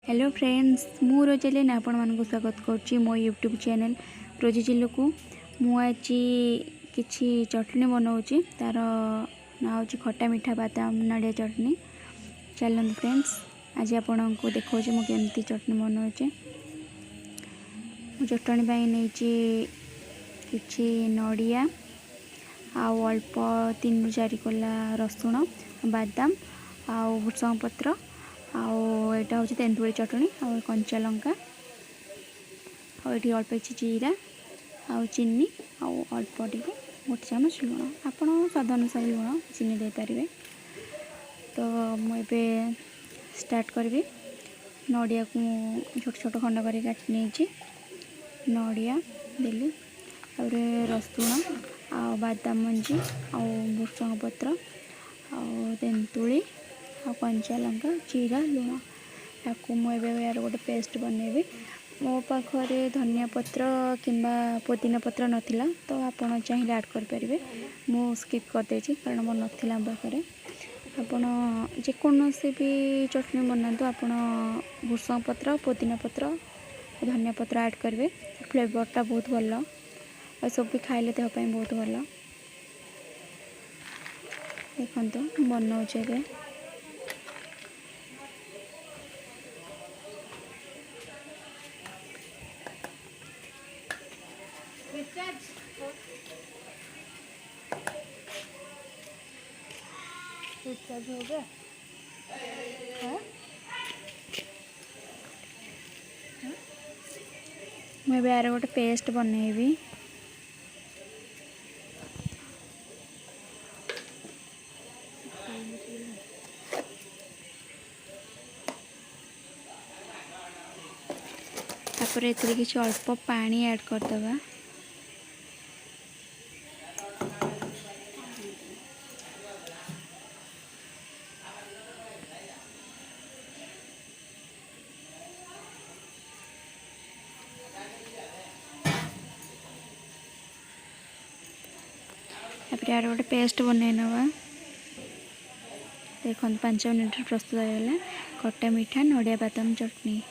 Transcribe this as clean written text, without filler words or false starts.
Hello friends, मु रोजी आपण मानक स्वागत करुच्ची मो यूट्यूब चैनल रोजी जिलू को। मुझे किसी चटनी बनाऊँगी, तार ना हूँ खट्टा मीठा बादाम नड़िया चटनी। चलते फ्रेंड्स, आज आपण को देखा मुझे चटनी बनाऊँगी। चटनी नहीं किसी नड़िया आउ अल्प 3-4 कोला रसुण बादाम आउ भुसंग पत्र आटा हूँ तेंतुड़ी चटनी आ कंचा लंका अल्प किसी जीरा आ चीनी अल्प टे गोटे चामच लुण, आपण स्वाद अनुसार लुण चीनी दे पारे। तो मुझे स्टार्ट करी। नड़िया को छोट छोट खंड कर काटी नहीं, नड़िया देली रसुण आ बादाम मंजी आ भुसंग पत्र आ तेंतुड़ी आ कंचा लंका जीरा लुण ताकू मुझे यार गोटे पेस्ट बनैबी। मो पाखे धनिया पत्र किंबा पुदीना पत्र नाला, तो आपड़ चाहिए ऐड करेंगे। मु स्किप करदे कारण मोर नाला पाखे। आपड़ जेकोसी भी चटनी बनातु आपड़ भुसंग पत्र पुदीना पत्र धनिया पत्र ऐड करेंगे। फ्लेवरटा बहुत भल और सब भी खाइले देहपाई बहुत भल। देखो बनाऊे रिचार्ज हो गया। मैं यार गोटे पेस्ट बनैबी। तापर एथिरे किछि अल्प पानी ऐड करदबा। तापर यार गोटे पेस्ट बनई नवा। देखो 5 मिनट प्रस्तुत होगा खट्टा मीठा नड़िया बादाम चटनी।